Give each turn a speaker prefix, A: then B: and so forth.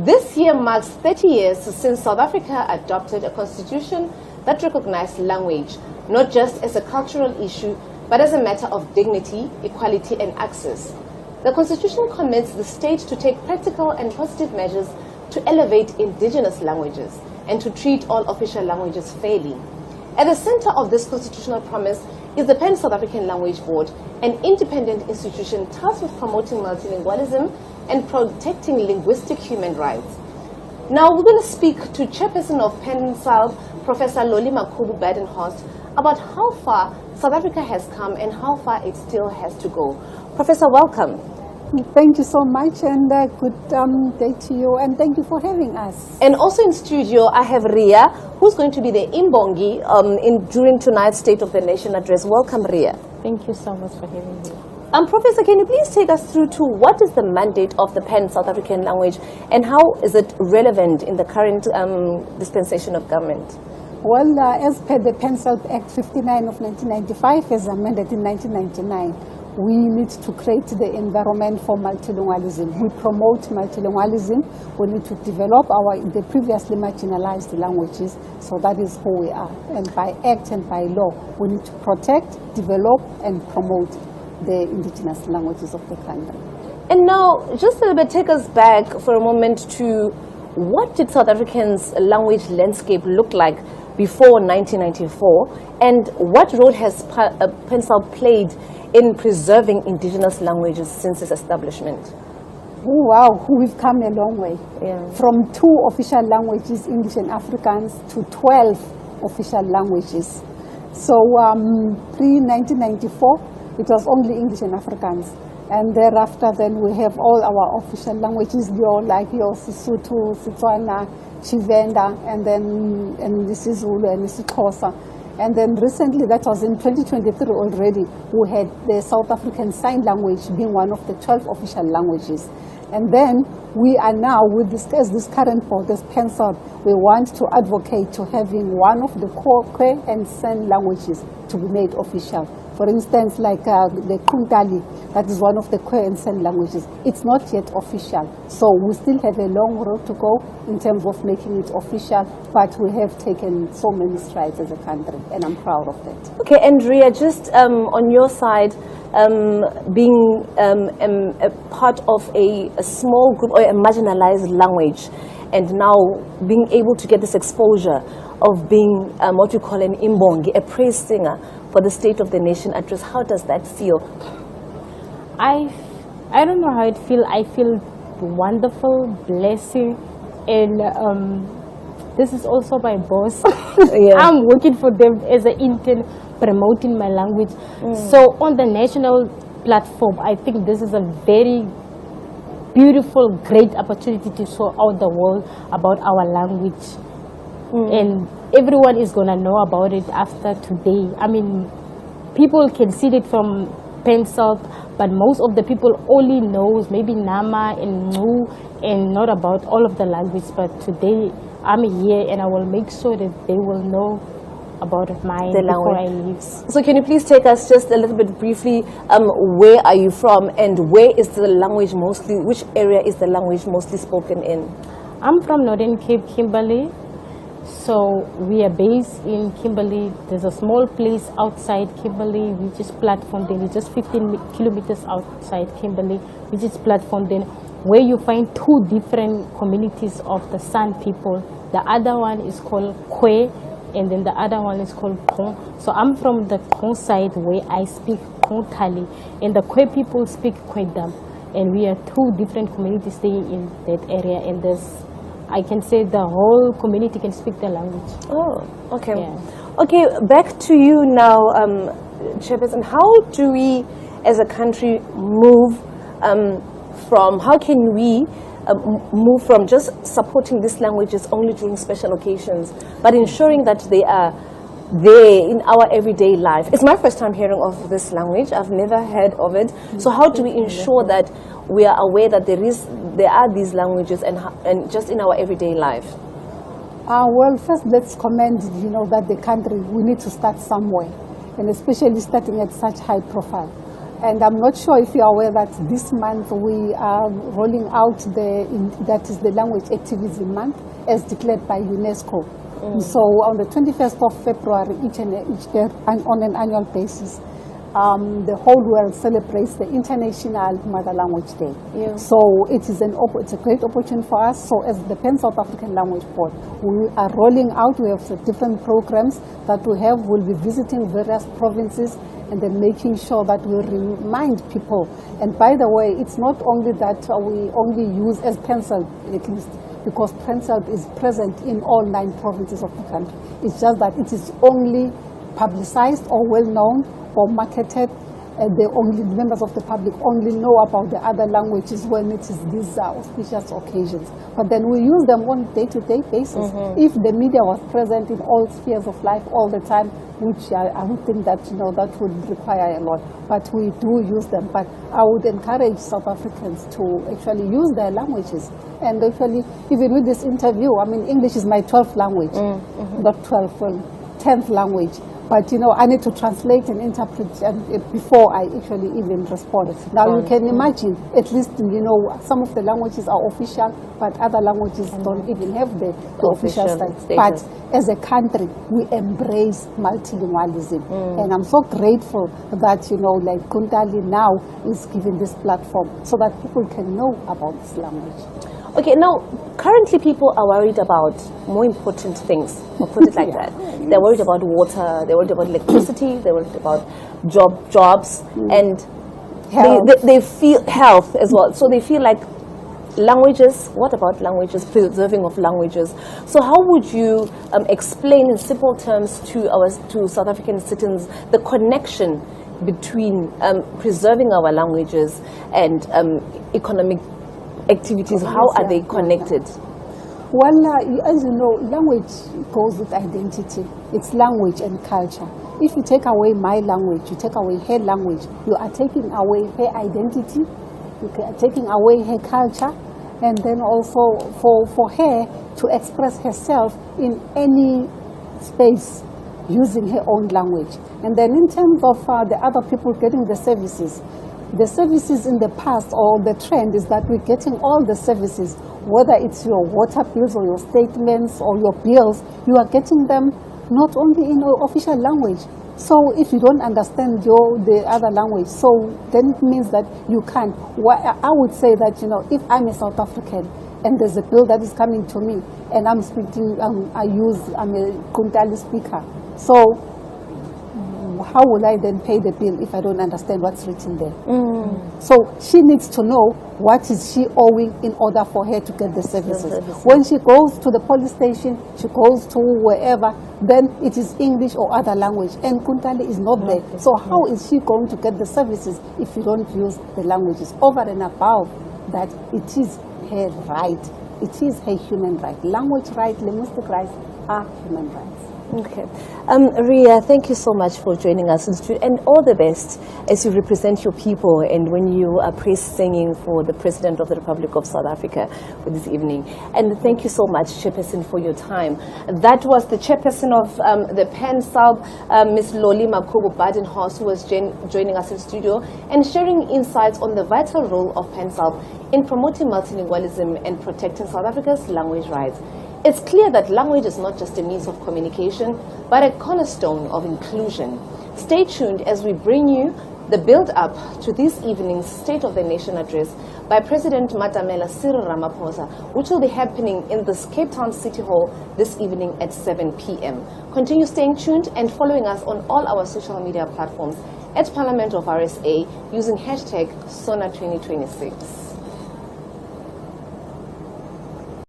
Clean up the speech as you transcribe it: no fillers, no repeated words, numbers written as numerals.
A: This year marks 30 years since South Africa adopted a constitution that recognized language not just as a cultural issue, but as a matter of dignity, equality, and access. The constitution commits the state to take practical and positive measures to elevate indigenous languages and to treat all official languages fairly. At the center of this constitutional promise is the PanSALB South African Language Board, an independent institution tasked with promoting multilingualism and protecting linguistic human rights. Now we're going to speak to Chairperson of PanSALB, Prof Lolie Makhubu-Badenhorst, about how far South Africa has come and how far it still has to go. Professor, welcome.
B: Thank you so much, and good day to you, and thank you for having us.
A: And also in studio, I have Ria, who's going to be the Imbongi during tonight's State of the Nation address. Welcome, Ria.
C: Thank you so much for having me.
A: Professor, can you please take us through to what is the mandate of the PanSALB South African language and how is it relevant in the current dispensation of government?
B: Well, as per the PanSALB Act 59 of 1995, as amended in 1999, we need to create the environment for multilingualism. We promote multilingualism. We need to develop the previously marginalized languages. So that is who we are. And by act and by law, we need to protect, develop, and promote the indigenous languages of the country.
A: And now, just a little bit, take us back for a moment to what did South Africa's language landscape look like before 1994, and what role has PanSALB played in preserving indigenous languages since its establishment?
B: Oh, wow, we've come a long way.
A: Yeah.
B: From 2 official languages, English and Afrikaans, to 12 official languages. So pre-1994, it was only English and Afrikaans. And thereafter, then we have all our official languages, like Sesotho, Setswana, Tshivenda, and then isiZulu and isiXhosa. And then recently, that was in 2023 already, we had the South African Sign Language being one of the 12 official languages. And then we are now, with this current board, this PanSALB, we want to advocate to having one of the core Kwe and San languages to be made official. For instance, like the Xuhnthali, that is one of the Kwe and San languages. It's not yet official, so we still have a long road to go in terms of making it official, but we have taken so many strides as a country, and I'm proud of that.
A: Okay, Andrea, just on your side, being a part of a small group or a marginalized language, and now being able to get this exposure of being what we call an Imbongi, a praise singer for the State of the Nation address, how does that feel?
C: I don't know how it feels. I feel wonderful, blessing, and this is also my boss.
A: Yeah.
C: I'm working for them as an intern, promoting my language. So on the national platform, I think this is a very beautiful, great opportunity to show out the world about our language. And everyone is going to know about it after today. I mean, people can see it from PanSALB, but most of the people only knows maybe Nama and Ngu and not about all of the language. But today I'm here and I will make sure that they will know about mine before I leave.
A: So can you please take us just a little bit briefly, where are you from and where is the language mostly, which area is the language mostly spoken in?
C: I'm from Northern Cape, Kimberley. So we are based in Kimberley. There's a small place outside Kimberley, which is Platfontein. It's just 15 kilometers outside Kimberley, which is Platfontein, where you find 2 different communities of the San people. The other one is called Kwe, and then the other one is called Kong. So I'm from the Kong side, where I speak Xuhnthali, and the Kwe people speak Kwedam. And we are 2 different communities staying in that area, and I can say the whole community can speak the language. Oh, okay. Yeah.
A: Okay, back to you now, Chairperson. How do we, as a country, move how can we move from just supporting these languages only during special occasions, but ensuring that they are there in our everyday life? It's my first time hearing of this language. I've never heard of it. So how do we ensure that we are aware that there are these languages and just in our everyday life?
B: Well, first let's commend, that the country, we need to start somewhere, and especially starting at such high profile. And I'm not sure if you're aware that this month we are rolling out that is the Language Activism Month as declared by UNESCO. So on the 21st of February, each year, on an annual basis, the whole world celebrates the International Mother Language Day.
A: Yeah.
B: So it's a great opportunity for us. So as the PanSALB African Language Board, we are rolling out, we have different programs that we have. We'll be visiting various provinces and then making sure that we remind people. And by the way, it's not only that we only use as PanSALB, at least, because PanSALB is present in all 9 provinces of the country. It's just that it is only publicized or well known or marketed, and the members of the public only know about the other languages when it is these auspicious occasions. But then we use them on a day-to-day basis. If the media was present in all spheres of life all the time, which I would think that that would require a lot. But we do use them. But I would encourage South Africans to actually use their languages. And actually, even with this interview, I mean, English is my 12th language, not 12th, 10th language. But I need to translate and interpret before I actually even respond. Now you can imagine, at least some of the languages are official, but other languages don't even have the official status. But as a country, we embrace multilingualism, and I'm so grateful that like Xuhnthali now is giving this platform so that people can know about this language.
A: Okay, now, currently people are worried about more important things, I'll put it like that. They're worried about water, they're worried about electricity, they're worried about jobs, and they feel health as well. So they feel like languages, what about languages, preserving of languages? So how would you explain in simple terms to South African citizens the connection between preserving our languages and economic activities? How are they connected?
B: Well, as you know, language goes with identity. It's language and culture. If you take away my language, you take away her language, you are taking away her identity, you are taking away her culture, and then also for her to express herself in any space using her own language. And then in terms of the other people getting the services in the past, or the trend is that we're getting all the services, whether it's your water bills or your statements or your bills, you are getting them not only in your official language. So if you don't understand the other language, so then it means that you can't. I would say that, if I'm a South African and there's a bill that is coming to me and I'm speaking, I'm a Xuhnthali speaker. So how will I then pay the bill if I don't understand what's written there? So she needs to know what is she owing in order for her to get the services. When she goes to the police station, she goes to wherever, then it is English or other language, and Xuhnthali is not there. So how is she going to get the services if you don't use the languages? Over and above that, it is her right. It is her human right. Language rights, linguistic rights are human rights.
A: Okay. Ria, thank you so much for joining us, and all the best as you represent your people and when you are praise singing for the President of the Republic of South Africa for this evening. And thank you so much, Chairperson, for your time. That was the Chairperson of the PanSALB, Ms. Lolie Makhubu-Badenhorst, who was joining us in studio and sharing insights on the vital role of PanSALB in promoting multilingualism and protecting South Africa's language rights. It's clear that language is not just a means of communication, but a cornerstone of inclusion. Stay tuned as we bring you the build-up to this evening's State of the Nation address by President Matamela Cyril Ramaphosa, which will be happening in the Cape Town City Hall this evening at 7 p.m. Continue staying tuned and following us on all our social media platforms at Parliament of RSA using hashtag SoNA 2026.